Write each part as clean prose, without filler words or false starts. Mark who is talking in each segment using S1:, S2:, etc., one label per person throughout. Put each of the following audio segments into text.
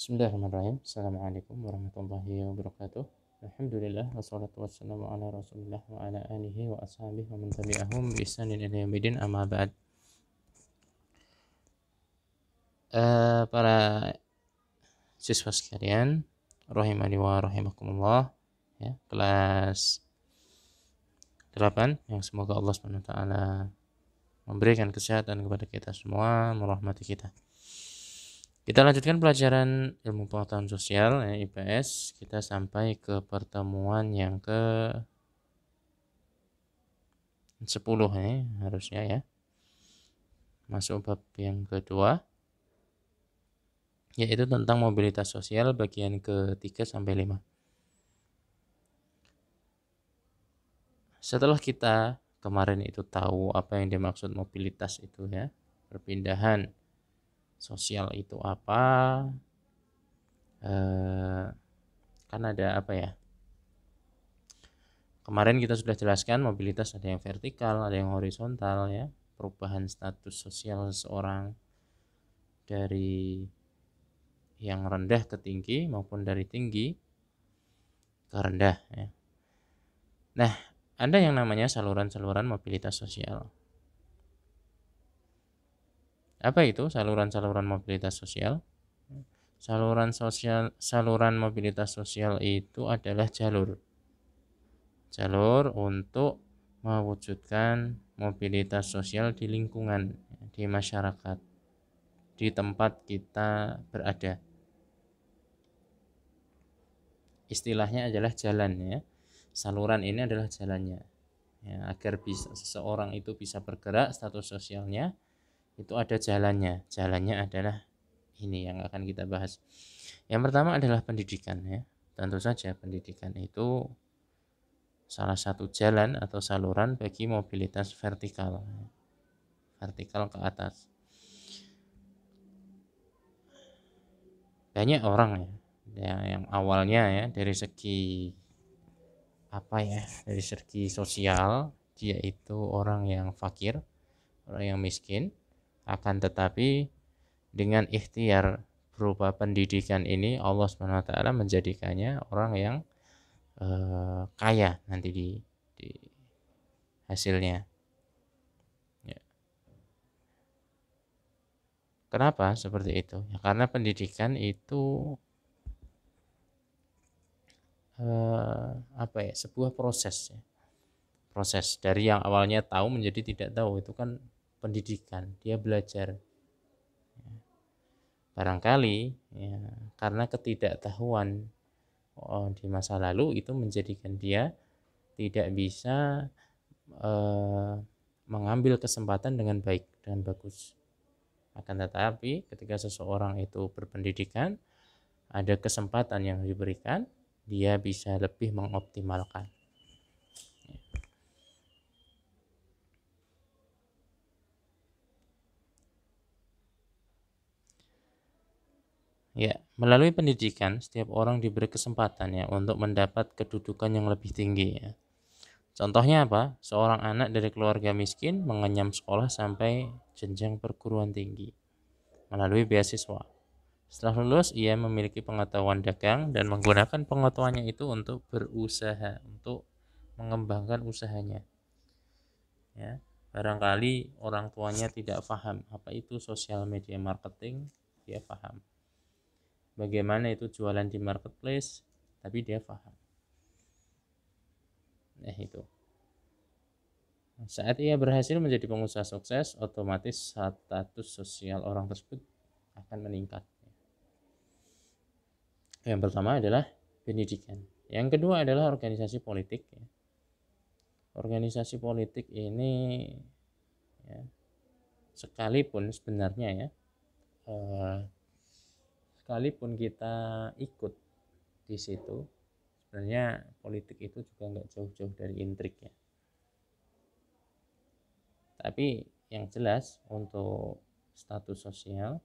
S1: Bismillahirrahmanirrahim. Assalamualaikum warahmatullahi wabarakatuh. Alhamdulillah wassalatu wassalamu ala Rasulillah wa ala alihi wa ashabihi wa man tabi'ahum bi ihsanin ila yaumil amma ba'd. Para siswa sekalian, rahimani wa rahimakumullah, ya, kelas 8 yang semoga Allah Subhanahu wa taala memberikan kesehatan kepada kita semua, merahmati kita. Kita lanjutkan pelajaran ilmu pengetahuan sosial, IPS. Kita sampai ke pertemuan yang ke 10 harusnya ya. Masuk bab yang kedua, yaitu tentang mobilitas sosial bagian ke-3 sampai 5. Setelah kita kemarin itu tahu apa yang dimaksud mobilitas itu ya, perpindahan sosial itu apa, kan ada apa ya, kemarin kita sudah jelaskan mobilitas ada yang vertikal, ada yang horizontal ya, perubahan status sosial seseorang dari yang rendah ke tinggi maupun dari tinggi ke rendah ya. Nah, ada yang namanya saluran-saluran mobilitas sosial. Apa itu saluran-saluran mobilitas sosial? Saluran mobilitas sosial itu adalah jalur untuk mewujudkan mobilitas sosial di lingkungan, di masyarakat, di tempat kita berada. Istilahnya adalah jalan ya. Saluran ini adalah jalannya ya, agar bisa seseorang itu bisa bergerak, status sosialnya itu ada jalannya. Jalannya adalah ini yang akan kita bahas. Yang pertama adalah pendidikan ya. Tentu saja pendidikan itu salah satu jalan atau saluran bagi mobilitas vertikal ke atas. Banyak orang ya yang awalnya ya dari segi dari segi sosial dia itu orang yang fakir, orang yang miskin, akan tetapi dengan ikhtiar berupa pendidikan ini Allah Subhanahu wa taala menjadikannya orang yang kaya nanti di hasilnya ya. Kenapa seperti itu? Ya, karena pendidikan itu sebuah proses ya. Proses dari yang awalnya tahu menjadi tidak tahu, itu kan pendidikan, dia belajar. Barangkali ya, karena ketidaktahuan di masa lalu itu menjadikan dia tidak bisa mengambil kesempatan dengan baik, dengan bagus. Akan tetapi ketika seseorang itu berpendidikan, ada kesempatan yang diberikan, dia bisa lebih mengoptimalkan. Ya, melalui pendidikan setiap orang diberi kesempatan ya untuk mendapat kedudukan yang lebih tinggi ya. Contohnya apa? Seorang anak dari keluarga miskin mengenyam sekolah sampai jenjang perguruan tinggi melalui beasiswa. Setelah lulus, ia memiliki pengetahuan dagang dan menggunakan pengetahuannya itu untuk berusaha, untuk mengembangkan usahanya. Ya, barangkali orang tuanya tidak paham apa itu social media marketing, dia paham. Bagaimana itu jualan di marketplace, tapi dia paham. Itu. Saat ia berhasil menjadi pengusaha sukses, otomatis status sosial orang tersebut akan meningkat. Yang pertama adalah pendidikan. Yang kedua adalah organisasi politik. Organisasi politik ini ya, sekalipun sebenarnya ya, sekalipun kita ikut di situ, sebenarnya politik itu juga nggak jauh-jauh dari intrik ya. Tapi yang jelas untuk status sosial,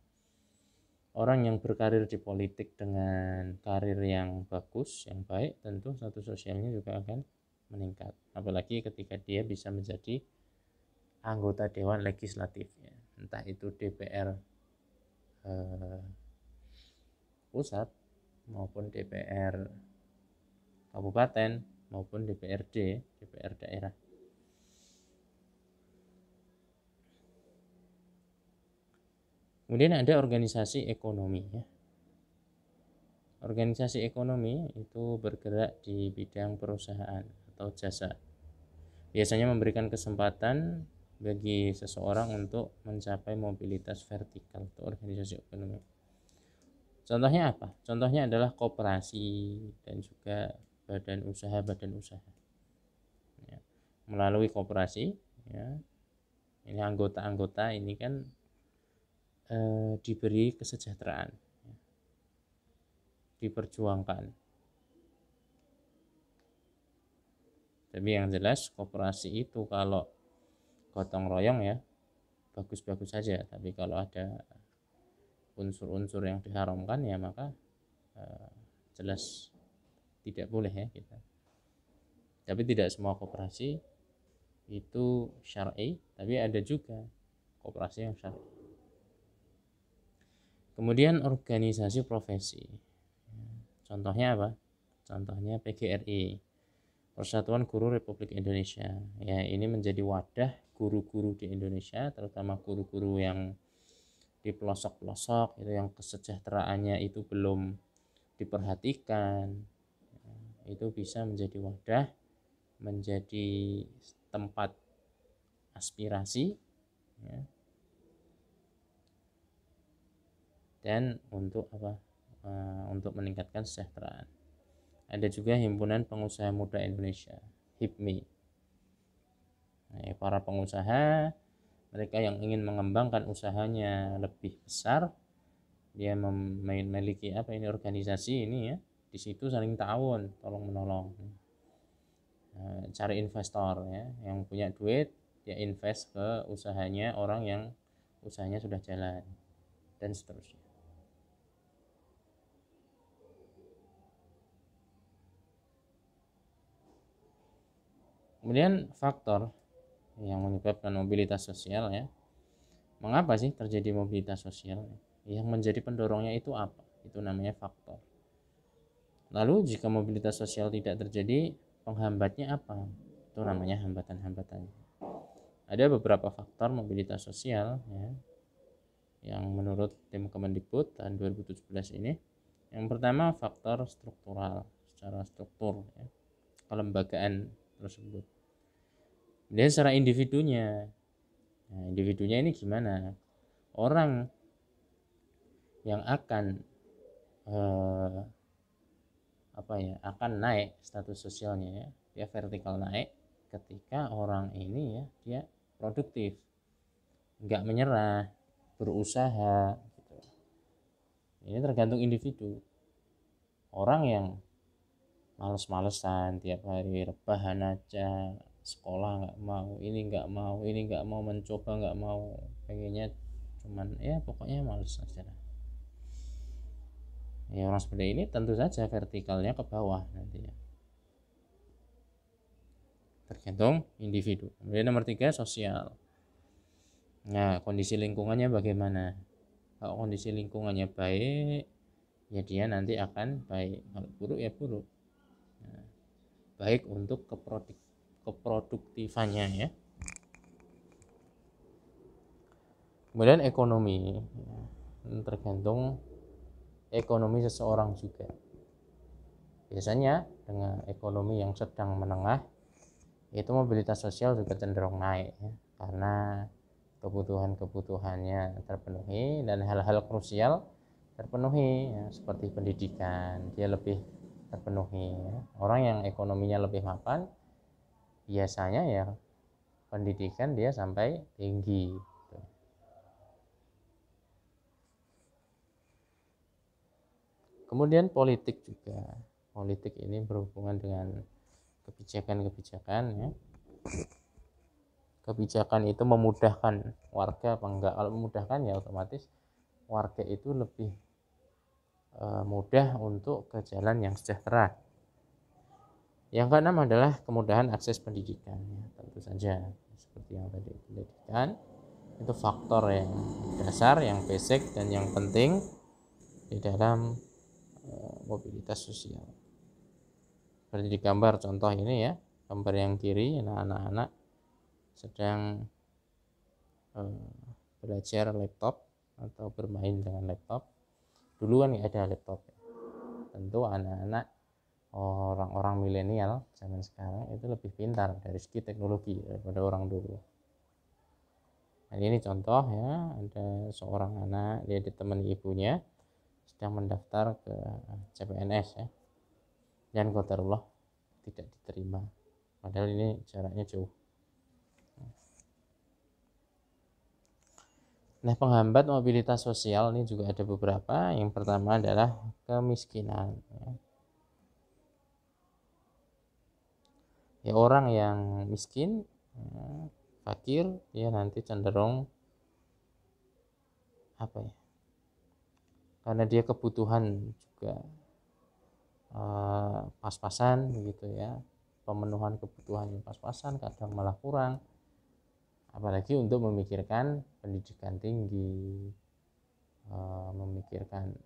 S1: orang yang berkarir di politik dengan karir yang bagus, yang baik, tentu status sosialnya juga akan meningkat. Apalagi ketika dia bisa menjadi anggota dewan legislatif ya. Entah itu DPR pusat maupun DPR kabupaten maupun DPR daerah. Kemudian ada organisasi ekonomi ya. Organisasi ekonomi itu bergerak di bidang perusahaan atau jasa. Biasanya memberikan kesempatan bagi seseorang untuk mencapai mobilitas vertikal atau organisasi ekonomi. Contohnya apa? Contohnya adalah koperasi dan juga badan usaha ya. Melalui koperasi ya, ini anggota-anggota ini kan diberi kesejahteraan ya, diperjuangkan. Tapi yang jelas koperasi itu kalau gotong royong ya bagus-bagus saja, tapi kalau ada unsur-unsur yang diharamkan ya maka jelas tidak boleh ya kita. Tapi tidak semua koperasi itu syar'i, tapi ada juga koperasi yang syar'i. Kemudian organisasi profesi. Contohnya apa? Contohnya PGRI, Persatuan Guru Republik Indonesia. Ya, ini menjadi wadah guru-guru di Indonesia, terutama guru-guru yang di pelosok-pelosok itu yang kesejahteraannya itu belum diperhatikan. Itu bisa menjadi wadah, menjadi tempat aspirasi ya. Dan untuk apa? Untuk meningkatkan kesejahteraan. Ada juga Himpunan Pengusaha Muda Indonesia, HIPMI. Nah, para pengusaha, mereka yang ingin mengembangkan usahanya lebih besar, dia memiliki organisasi ini ya. Di situ saling ta'awun, tolong menolong. Cari investor ya, yang punya duit dia invest ke usahanya orang yang usahanya sudah jalan dan seterusnya. Kemudian faktor yang menyebabkan mobilitas sosial ya. Mengapa sih terjadi mobilitas sosial? Yang menjadi pendorongnya itu apa? Itu namanya faktor. Lalu jika mobilitas sosial tidak terjadi, penghambatnya apa? Itu namanya hambatan-hambatannya. Ada beberapa faktor mobilitas sosial ya, yang menurut tim Kemendikbud tahun 2017 ini. Yang pertama faktor struktural, secara struktur ya, kelembagaan tersebut. Dan secara individunya, nah, individunya ini gimana? Orang yang akan akan naik status sosialnya ya, dia vertikal naik ketika orang ini ya dia produktif, nggak menyerah, berusaha gitu. Ini tergantung individu. Orang yang males-malesan tiap hari rebahan aja, sekolah nggak mau, ini nggak mau mencoba, nggak mau, pengennya cuman ya pokoknya males aja lah. Ya orang seperti ini tentu saja vertikalnya ke bawah nanti ya. Tergantung individu. Kemudian nomor 3 sosial. Nah kondisi lingkungannya bagaimana? Kalau kondisi lingkungannya baik ya dia nanti akan baik, kalau buruk ya buruk. Nah, baik untuk keproduktifannya ya. Kemudian ekonomi ya, tergantung ekonomi seseorang juga. Biasanya dengan ekonomi yang sedang menengah itu mobilitas sosial juga cenderung naik ya, karena kebutuhannya terpenuhi dan hal-hal krusial terpenuhi ya, seperti pendidikan dia lebih terpenuhi ya. Orang yang ekonominya lebih mapan biasanya ya pendidikan dia sampai tinggi. Kemudian politik juga. Politik ini berhubungan dengan kebijakan-kebijakan ya. Kebijakan itu memudahkan warga apa enggak? Kalau memudahkan ya otomatis warga itu lebih mudah untuk ke jalan yang sejahtera. Yang keenam adalah kemudahan akses pendidikan ya. Tentu saja seperti yang tadi pendidikan itu faktor yang dasar, yang basic dan yang penting di dalam mobilitas sosial. Seperti di gambar contoh ini ya, gambar yang kiri, anak-anak sedang belajar laptop atau bermain dengan laptop. Dulu kan nggak ada laptop ya. Tentu anak-anak orang-orang milenial zaman sekarang itu lebih pintar dari segi teknologi daripada orang dulu. Nah, ini contoh ya, ada seorang anak, dia ditemani ibunya sedang mendaftar ke CPNS ya, dan qadarullah tidak diterima, padahal ini jaraknya jauh. Nah, penghambat mobilitas sosial ini juga ada beberapa. Yang pertama adalah kemiskinan ya, orang yang miskin, fakir, dia nanti cenderung apa ya, karena dia kebutuhan juga pas-pasan gitu ya, pemenuhan kebutuhan pas-pasan, kadang malah kurang, apalagi untuk memikirkan pendidikan tinggi, memikirkan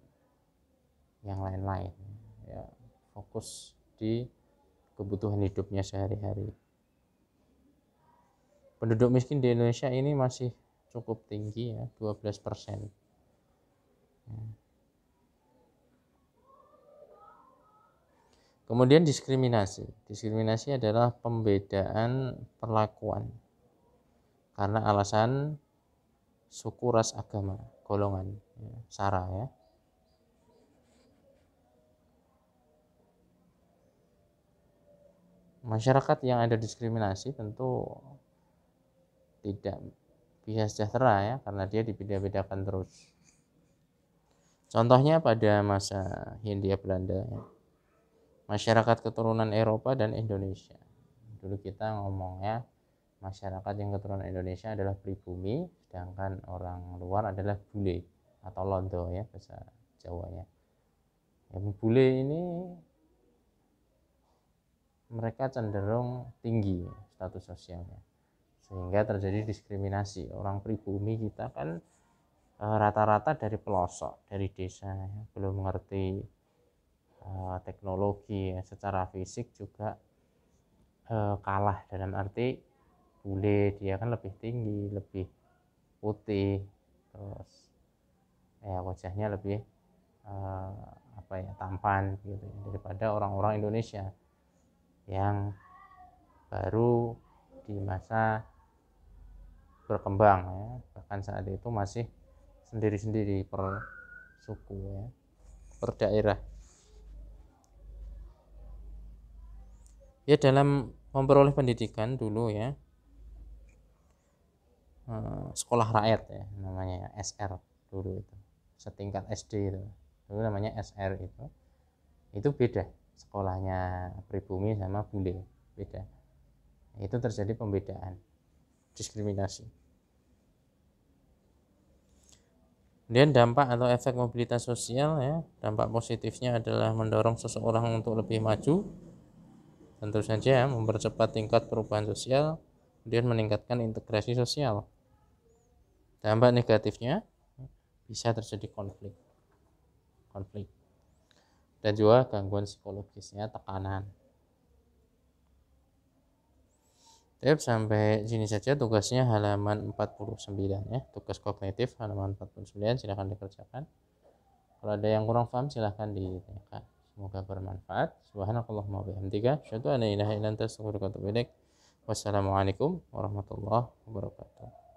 S1: yang lain-lain ya, fokus di kebutuhan hidupnya sehari-hari. Penduduk miskin di Indonesia ini masih cukup tinggi ya, 12%. Kemudian diskriminasi. Diskriminasi adalah pembedaan perlakuan karena alasan suku, ras, agama, golongan, ya, sara ya. Masyarakat yang ada diskriminasi tentu tidak bisa sejahtera ya, karena dia dibeda-bedakan terus. Contohnya pada masa Hindia Belanda ya, masyarakat keturunan Eropa dan Indonesia. Dulu kita ngomongnya masyarakat yang keturunan Indonesia adalah pribumi, sedangkan orang luar adalah bule atau londo ya bahasa Jawanya. Yang bule ini mereka cenderung tinggi status sosialnya, sehingga terjadi diskriminasi. Orang pribumi kita kan rata-rata dari pelosok, dari desa ya, belum mengerti teknologi ya, secara fisik juga kalah, dalam arti bule dia kan lebih tinggi, lebih putih, terus ya wajahnya lebih tampan gitu daripada orang-orang Indonesia yang baru di masa berkembang ya, bahkan saat itu masih sendiri-sendiri per suku ya, per daerah. Ya, dalam memperoleh pendidikan dulu ya, sekolah rakyat ya namanya, SR dulu itu, setingkat SD itu dulu namanya SR, itu beda sekolahnya pribumi sama bule, beda. Itu terjadi pembedaan, diskriminasi. Kemudian dampak atau efek mobilitas sosial ya, dampak positifnya adalah mendorong seseorang untuk lebih maju, tentu saja mempercepat tingkat perubahan sosial, kemudian meningkatkan integrasi sosial. Dampak negatifnya bisa terjadi konflik dan juga gangguan psikologisnya, tekanan. Sampai sini saja tugasnya, halaman 49 ya, tugas kognitif halaman 49, silahkan dikerjakan. Kalau ada yang kurang paham silahkan ditanyakan. Semoga bermanfaat. Subhanakallahumma wa bihamdika, asyhadu an la ilaha illa anta, astaghfiruka wa atubu ilaik. Wassalamualaikum warahmatullahi wabarakatuh.